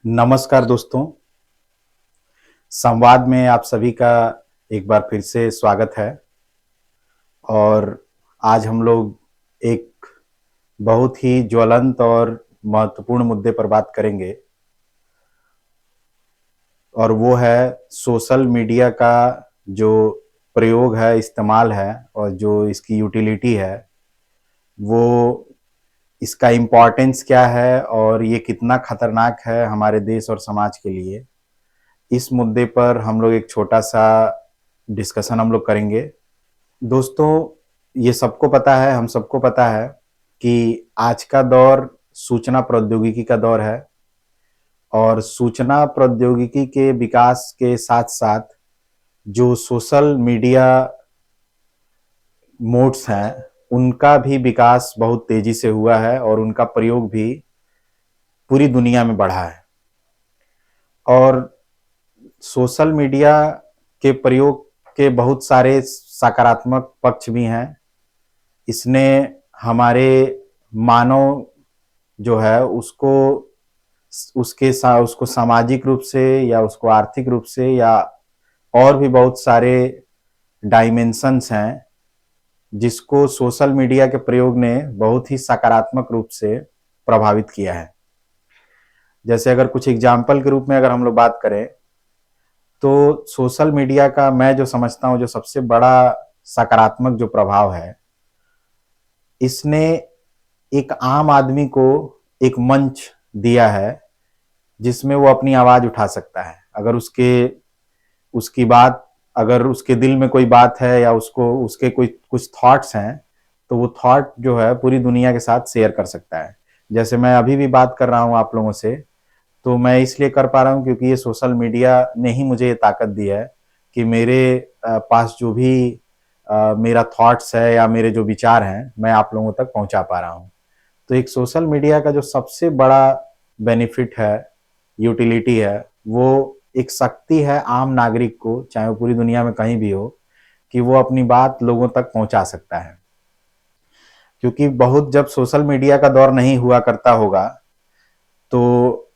नमस्कार दोस्तों। संवाद में आप सभी का एक बार फिर से स्वागत है। और आज हम लोग एक बहुत ही ज्वलंत और महत्वपूर्ण मुद्दे पर बात करेंगे, और वो है सोशल मीडिया का जो प्रयोग है, इस्तेमाल है, और जो इसकी यूटिलिटी है, वो इसका इम्पोर्टेंस क्या है और ये कितना खतरनाक है हमारे देश और समाज के लिए। इस मुद्दे पर हम लोग एक छोटा सा डिस्कशन हम लोग करेंगे। दोस्तों, ये सबको पता है, हम सबको पता है कि आज का दौर सूचना प्रौद्योगिकी का दौर है, और सूचना प्रौद्योगिकी के विकास के साथ साथ जो सोशल मीडिया मोड्स हैं, उनका भी विकास बहुत तेजी से हुआ है और उनका प्रयोग भी पूरी दुनिया में बढ़ा है। और सोशल मीडिया के प्रयोग के बहुत सारे सकारात्मक पक्ष भी हैं। इसने हमारे मानव जो है उसको सामाजिक रूप से या उसको आर्थिक रूप से या और भी बहुत सारे डायमेंशंस हैं जिसको सोशल मीडिया के प्रयोग ने बहुत ही सकारात्मक रूप से प्रभावित किया है। जैसे अगर कुछ एग्जाम्पल के रूप में अगर हम लोग बात करें, तो सोशल मीडिया का मैं जो समझता हूँ जो सबसे बड़ा सकारात्मक जो प्रभाव है, इसने एक आम आदमी को एक मंच दिया है जिसमें वो अपनी आवाज उठा सकता है। अगर उसकी बात अगर उसके दिल में कोई बात है या उसको उसके कोई कुछ थॉट्स हैं, तो वो थॉट जो है पूरी दुनिया के साथ शेयर कर सकता है। जैसे मैं अभी भी बात कर रहा हूँ आप लोगों से, तो मैं इसलिए कर पा रहा हूँ क्योंकि ये सोशल मीडिया ने ही मुझे ये ताकत दी है कि मेरे पास जो भी मेरा थॉट्स है या मेरे जो विचार हैं, मैं आप लोगों तक पहुंचा पा रहा हूँ। तो एक सोशल मीडिया का जो सबसे बड़ा बेनिफिट है, यूटिलिटी है, वो एक शक्ति है आम नागरिक को, चाहे वो पूरी दुनिया में कहीं भी हो, कि वो अपनी बात लोगों तक पहुंचा सकता है। क्योंकि बहुत जब सोशल मीडिया का दौर नहीं हुआ करता होगा, तो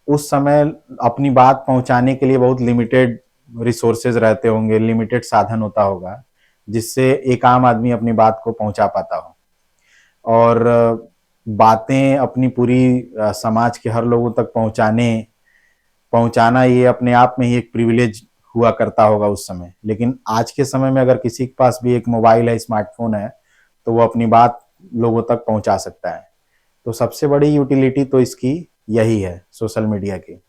उस समय अपनी बात पहुंचाने के लिए बहुत लिमिटेड रिसोर्सेज रहते होंगे, लिमिटेड साधन होता होगा जिससे एक आम आदमी अपनी बात को पहुंचा पाता हो। और बातें अपनी पूरी समाज के हर लोगों तक पहुंचाना ये अपने आप में ही एक प्रिविलेज हुआ करता होगा उस समय। लेकिन आज के समय में अगर किसी के पास भी एक मोबाइल है, स्मार्टफोन है, तो वो अपनी बात लोगों तक पहुंचा सकता है। तो सबसे बड़ी यूटिलिटी तो इसकी यही है, सोशल मीडिया की।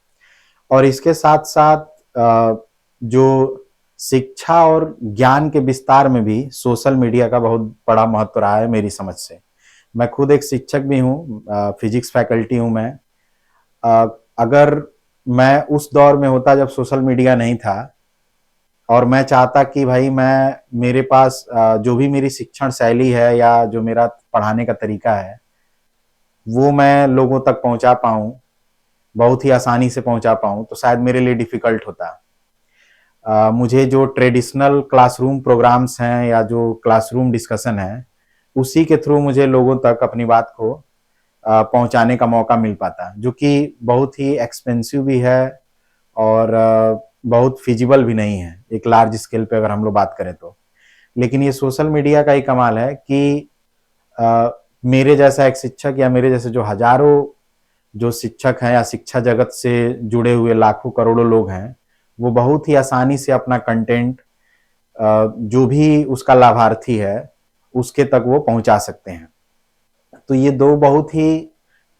और इसके साथ साथ जो शिक्षा और ज्ञान के विस्तार में भी सोशल मीडिया का बहुत बड़ा महत्व रहा है मेरी समझ से। मैं खुद एक शिक्षक भी हूँ, फिजिक्स फैकल्टी हूँ मैं। अगर मैं उस दौर में होता जब सोशल मीडिया नहीं था, और मैं चाहता कि भाई मैं मेरे पास जो भी मेरी शिक्षण शैली है या जो मेरा पढ़ाने का तरीका है, वो मैं लोगों तक पहुंचा पाऊं, बहुत ही आसानी से पहुंचा पाऊं, तो शायद मेरे लिए डिफिकल्ट होता। मुझे जो ट्रेडिशनल क्लासरूम प्रोग्राम्स हैं या जो क्लासरूम डिस्कशन है, उसी के थ्रू मुझे लोगों तक अपनी बात को पहुंचाने का मौका मिल पाता, जो कि बहुत ही एक्सपेंसिव भी है और बहुत फिजिबल भी नहीं है एक लार्ज स्केल पे अगर हम लोग बात करें तो। लेकिन ये सोशल मीडिया का ही कमाल है कि मेरे जैसा एक शिक्षक या मेरे जैसे जो हजारों जो शिक्षक हैं या शिक्षा जगत से जुड़े हुए लाखों करोड़ों लोग हैं, वो बहुत ही आसानी से अपना कंटेंट जो भी उसका लाभार्थी है उसके तक वो पहुंचा सकते हैं। तो ये दो बहुत ही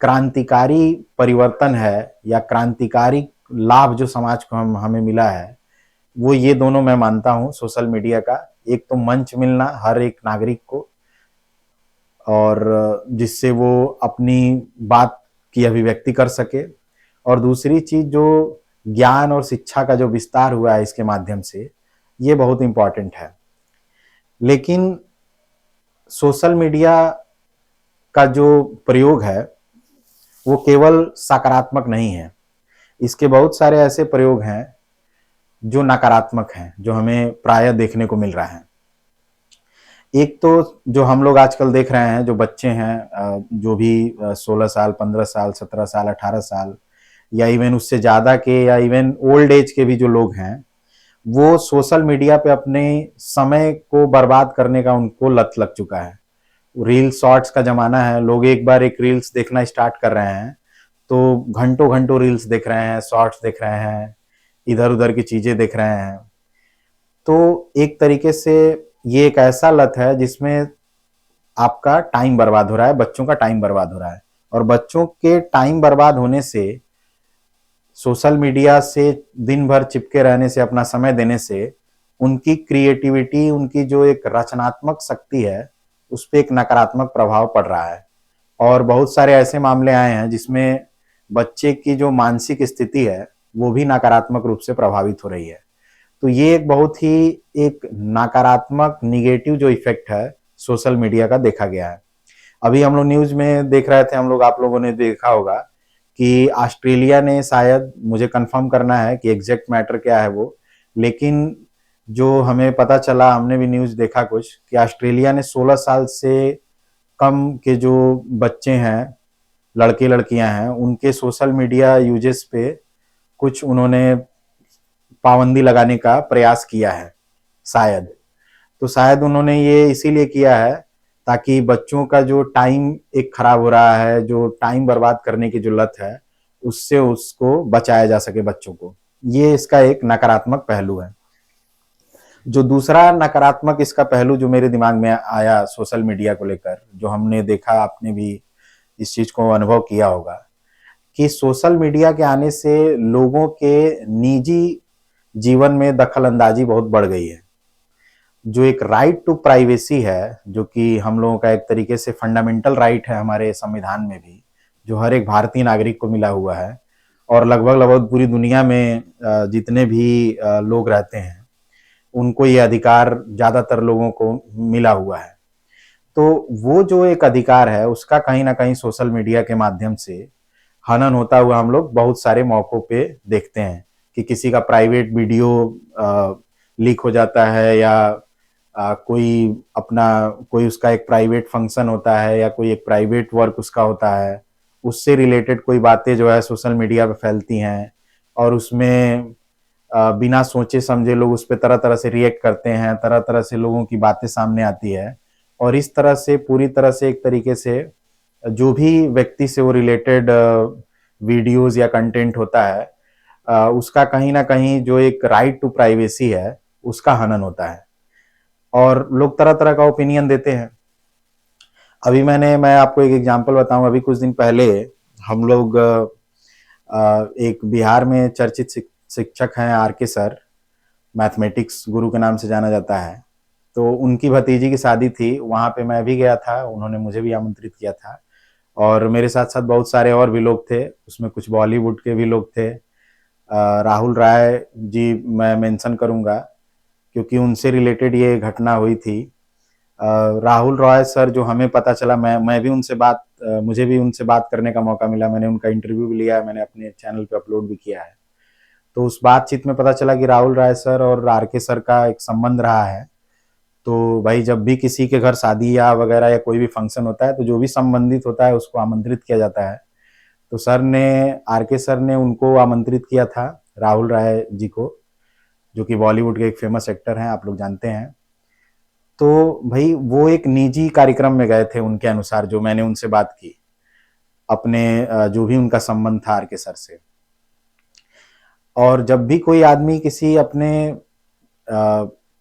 क्रांतिकारी परिवर्तन है या क्रांतिकारी लाभ जो समाज को हमें मिला है, वो ये दोनों मैं मानता हूं सोशल मीडिया का। एक तो मंच मिलना हर एक नागरिक को, और जिससे वो अपनी बात की अभिव्यक्ति कर सके, और दूसरी चीज जो ज्ञान और शिक्षा का जो विस्तार हुआ है इसके माध्यम से, ये बहुत इंपॉर्टेंट है। लेकिन सोशल मीडिया का जो प्रयोग है वो केवल सकारात्मक नहीं है। इसके बहुत सारे ऐसे प्रयोग हैं जो नकारात्मक हैं, जो हमें प्रायः देखने को मिल रहा है। एक तो जो हम लोग आजकल देख रहे हैं, जो बच्चे हैं, जो भी 16 साल, 15 साल, 17 साल, 18 साल, या इवन उससे ज़्यादा के या इवन ओल्ड एज के भी जो लोग हैं, वो सोशल मीडिया पे अपने समय को बर्बाद करने का उनको लत लग चुका है। रील शॉर्ट्स का ज़माना है, लोग एक बार एक रील्स देखना स्टार्ट कर रहे हैं तो घंटों घंटों रील्स देख रहे हैं, शॉर्ट्स देख रहे हैं, इधर उधर की चीज़ें देख रहे हैं। तो एक तरीके से ये एक ऐसा लत है जिसमें आपका टाइम बर्बाद हो रहा है, बच्चों का टाइम बर्बाद हो रहा है, और बच्चों के टाइम बर्बाद होने से, सोशल मीडिया से दिन भर चिपके रहने से, अपना समय देने से उनकी क्रिएटिविटी, उनकी जो एक रचनात्मक शक्ति है, उस पर एक नकारात्मक प्रभाव पड़ रहा है। और बहुत सारे ऐसे मामले आए हैं जिसमें बच्चे की जो मानसिक स्थिति है वो भी नकारात्मक रूप से प्रभावित हो रही है। तो ये एक बहुत ही एक नकारात्मक निगेटिव जो इफेक्ट है सोशल मीडिया का देखा गया है। अभी हम लोग न्यूज में देख रहे थे, हम लोग, आप लोगों ने देखा होगा कि ऑस्ट्रेलिया ने, शायद मुझे कंफर्म करना है कि एग्जैक्ट मैटर क्या है वो, लेकिन जो हमें पता चला, हमने भी न्यूज देखा कुछ, कि ऑस्ट्रेलिया ने 16 साल से कम के जो बच्चे हैं, लड़के लड़कियां हैं, उनके सोशल मीडिया यूजेस पे कुछ उन्होंने पाबंदी लगाने का प्रयास किया है शायद। तो शायद उन्होंने ये इसीलिए किया है ताकि बच्चों का जो टाइम एक खराब हो रहा है, जो टाइम बर्बाद करने की जो लत है, उससे उसको बचाया जा सके बच्चों को। ये इसका एक नकारात्मक पहलू है। जो दूसरा नकारात्मक इसका पहलू जो मेरे दिमाग में आया सोशल मीडिया को लेकर, जो हमने देखा, आपने भी इस चीज को अनुभव किया होगा, कि सोशल मीडिया के आने से लोगों के निजी जीवन में दखल अंदाजी बहुत बढ़ गई है। जो एक राइट टू प्राइवेसी है, जो कि हम लोगों का एक तरीके से फंडामेंटल राइट है हमारे संविधान में भी, जो हर एक भारतीय नागरिक को मिला हुआ है, और लगभग लगभग पूरी दुनिया में जितने भी लोग रहते हैं उनको ये अधिकार ज्यादातर लोगों को मिला हुआ है। तो वो जो एक अधिकार है उसका कहीं ना कहीं सोशल मीडिया के माध्यम से हनन होता हुआ हम लोग बहुत सारे मौकों पे देखते हैं कि किसी का प्राइवेट वीडियो लीक हो जाता है, या कोई उसका एक प्राइवेट फंक्शन होता है, या कोई एक प्राइवेट वर्क उसका होता है, उससे रिलेटेड कोई बातें जो है सोशल मीडिया पे फैलती हैं, और उसमें बिना सोचे समझे लोग उस पर तरह तरह से रिएक्ट करते हैं, तरह तरह से लोगों की बातें सामने आती है, और इस तरह से पूरी तरह से एक तरीके से जो भी व्यक्ति से वो रिलेटेड वीडियोस या कंटेंट होता है, उसका कहीं ना कहीं जो एक राइट टू प्राइवेसी है उसका हनन होता है, और लोग तरह तरह का ओपिनियन देते हैं। अभी मैं आपको एक एग्जांपल बताऊं। अभी कुछ दिन पहले हम लोग एक बिहार में चर्चित शिक्षक हैं आर के सर, मैथमेटिक्स गुरु के नाम से जाना जाता है। तो उनकी भतीजी की शादी थी, वहां पे मैं भी गया था, उन्होंने मुझे भी आमंत्रित किया था, और मेरे साथ साथ बहुत सारे और भी लोग थे, उसमें कुछ बॉलीवुड के भी लोग थे। राहुल राय जी मैं मेंशन करूंगा क्योंकि उनसे रिलेटेड ये घटना हुई थी। राहुल रॉय सर, जो हमें पता चला, मैं भी उनसे मुझे भी उनसे बात करने का मौका मिला, मैंने उनका इंटरव्यू भी लिया है, मैंने अपने चैनल पे अपलोड भी किया है। तो उस बातचीत में पता चला कि राहुल राय सर और आर के सर का एक संबंध रहा है। तो भाई जब भी किसी के घर शादी या वगैरह या कोई भी फंक्शन होता है तो जो भी संबंधित होता है उसको आमंत्रित किया जाता है। तो आर के सर ने उनको आमंत्रित किया था, राहुल राय जी को, जो कि बॉलीवुड के एक फेमस एक्टर हैं, आप लोग जानते हैं। तो भाई वो एक निजी कार्यक्रम में गए थे उनके अनुसार, जो मैंने उनसे बात की, अपने जो भी उनका संबंध था आर के सर से। और जब भी कोई आदमी किसी अपने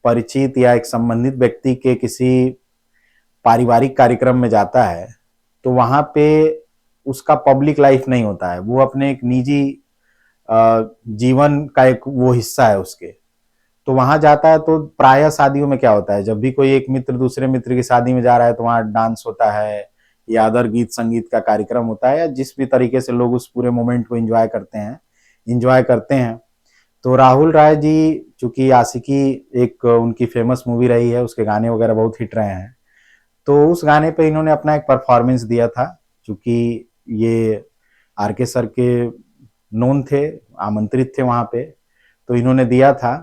परिचित या एक संबंधित व्यक्ति के किसी पारिवारिक कार्यक्रम में जाता है तो वहां पे उसका पब्लिक लाइफ नहीं होता है, वो अपने एक निजी जीवन का एक वो हिस्सा है उसके। तो वहां जाता है तो प्रायः शादियों में क्या होता है, जब भी कोई एक मित्र दूसरे मित्र की शादी में जा रहा है तो वहां डांस होता है, या अदर गीत संगीत का कार्यक्रम होता है, या जिस भी तरीके से लोग उस पूरे मोमेंट को एंजॉय करते हैं। तो राहुल राय जी, चूंकि आशिकी एक उनकी फेमस मूवी रही है, उसके गाने वगैरह बहुत हिट रहे हैं, तो उस गाने पे इन्होंने अपना एक परफॉर्मेंस दिया था। चूंकि ये आर के सर के नोन थे, आमंत्रित थे वहां पे, तो इन्होंने दिया था।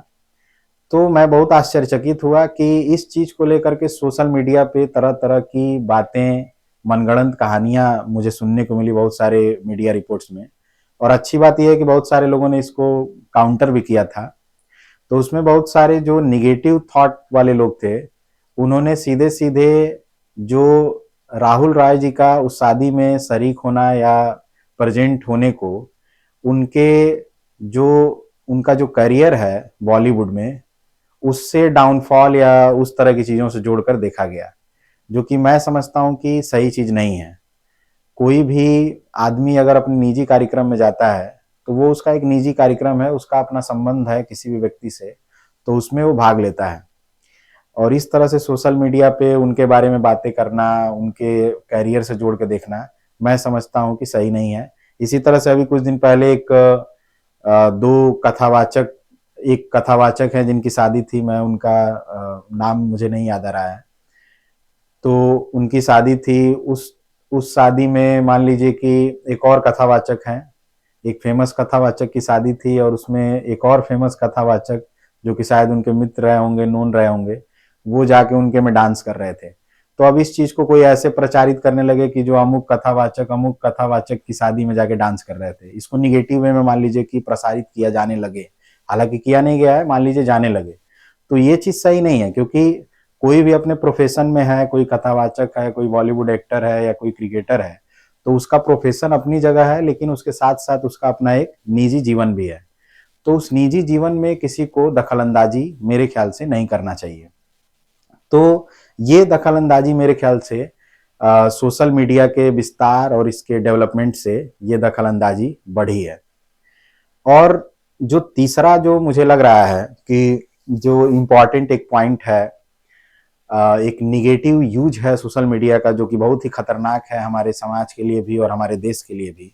तो मैं बहुत आश्चर्यचकित हुआ कि इस चीज को लेकर के सोशल मीडिया पे तरह तरह की बातें, मनगढ़ंत कहानियां मुझे सुनने को मिली बहुत सारे मीडिया रिपोर्ट्स में। और अच्छी बात यह है कि बहुत सारे लोगों ने इसको काउंटर भी किया था। तो उसमें बहुत सारे जो निगेटिव थॉट वाले लोग थे, उन्होंने सीधे सीधे जो राहुल राय जी का उस शादी में शरीक होना या प्रेजेंट होने को, उनके जो उनका जो करियर है बॉलीवुड में, उससे डाउनफॉल या उस तरह की चीजों से जोड़कर देखा गया, जो कि मैं समझता हूं कि सही चीज नहीं है। कोई भी आदमी अगर अपने निजी कार्यक्रम में जाता है तो वो उसका एक निजी कार्यक्रम है, उसका अपना संबंध है किसी भी व्यक्ति से, तो उसमें वो भाग लेता है। और इस तरह से सोशल मीडिया पे उनके बारे में बातें करना, उनके करियर से जोड़ के देखना, मैं समझता हूं कि सही नहीं है। इसी तरह से अभी कुछ दिन पहले दो कथावाचक एक कथावाचक है जिनकी शादी थी, मैं उनका नाम मुझे नहीं याद आ रहा है। तो उनकी शादी थी, उस शादी में मान लीजिए कि एक और कथावाचक हैं, एक फेमस कथावाचक की शादी थी और उसमें एक और फेमस कथावाचक जो कि शायद उनके मित्र रहे होंगे, नोन रहे होंगे, वो जाके उनके में डांस कर रहे थे। तो अब इस चीज को कोई ऐसे प्रचारित करने लगे कि जो अमुक कथावाचक की शादी में जाके डांस कर रहे थे, इसको निगेटिव वे में मान लीजिए कि प्रसारित किया जाने लगे। हालांकि किया नहीं गया है, मान लीजिए जाने लगे। तो ये चीज सही नहीं है, क्योंकि कोई भी अपने प्रोफेशन में है, कोई कथावाचक है, कोई बॉलीवुड एक्टर है या कोई क्रिकेटर है, तो उसका प्रोफेशन अपनी जगह है, लेकिन उसके साथ साथ उसका अपना एक निजी जीवन भी है। तो उस निजी जीवन में किसी को दखलंदाजी मेरे ख्याल से नहीं करना चाहिए। तो ये दखलंदाजी मेरे ख्याल से सोशल मीडिया के विस्तार और इसके डेवलपमेंट से ये दखलंदाजी बढ़ी है। और जो तीसरा जो मुझे लग रहा है कि जो इम्पोर्टेंट एक पॉइंट है, एक निगेटिव यूज है सोशल मीडिया का, जो कि बहुत ही खतरनाक है हमारे समाज के लिए भी और हमारे देश के लिए भी,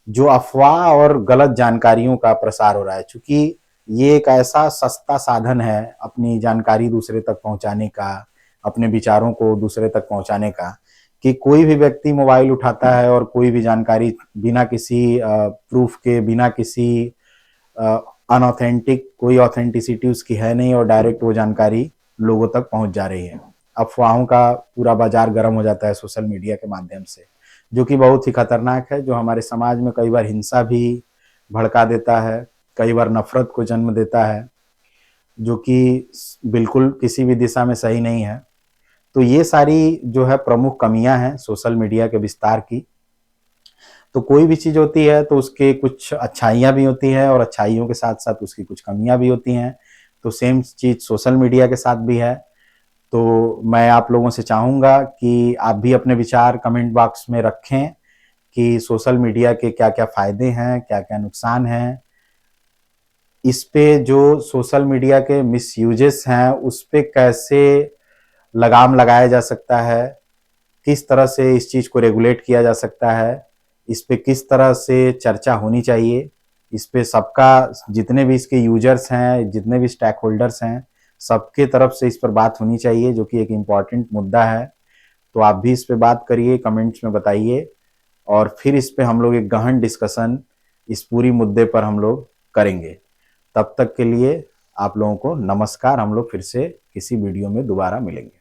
जो अफवाह और गलत जानकारियों का प्रसार हो रहा है। चूंकि ये एक ऐसा सस्ता साधन है अपनी जानकारी दूसरे तक पहुंचाने का, अपने विचारों को दूसरे तक पहुंचाने का, कि कोई भी व्यक्ति मोबाइल उठाता है और कोई भी जानकारी बिना किसी प्रूफ के, बिना किसी अनऑथेंटिक, कोई ऑथेंटिसिटी उसकी है नहीं, और डायरेक्ट वो जानकारी लोगों तक पहुंच जा रही है। अफवाहों का पूरा बाजार गर्म हो जाता है सोशल मीडिया के माध्यम से, जो कि बहुत ही खतरनाक है, जो हमारे समाज में कई बार हिंसा भी भड़का देता है, कई बार नफरत को जन्म देता है, जो कि बिल्कुल किसी भी दिशा में सही नहीं है। तो ये सारी जो है प्रमुख कमियां हैं सोशल मीडिया के विस्तार की। तो कोई भी चीज होती है तो उसके कुछ अच्छाइयां भी होती हैं और अच्छाइयों के साथ साथ उसकी कुछ कमियां भी होती हैं। तो सेम चीज सोशल मीडिया के साथ भी है। तो मैं आप लोगों से चाहूंगा कि आप भी अपने विचार कमेंट बॉक्स में रखें कि सोशल मीडिया के क्या क्या फायदे हैं, क्या क्या नुकसान हैं, इस पे जो सोशल मीडिया के मिस यूजेस हैं उस पे कैसे लगाम लगाया जा सकता है, किस तरह से इस चीज को रेगुलेट किया जा सकता है, इस पे किस तरह से चर्चा होनी चाहिए, इस पे सबका, जितने भी इसके यूजर्स हैं, जितने भी स्टेक होल्डर्स हैं, सबके तरफ से इस पर बात होनी चाहिए, जो कि एक इम्पॉर्टेंट मुद्दा है। तो आप भी इस पे बात करिए, कमेंट्स में बताइए, और फिर इस पे हम लोग एक गहन डिस्कशन इस पूरी मुद्दे पर हम लोग करेंगे। तब तक के लिए आप लोगों को नमस्कार। हम लोग फिर से किसी वीडियो में दोबारा मिलेंगे।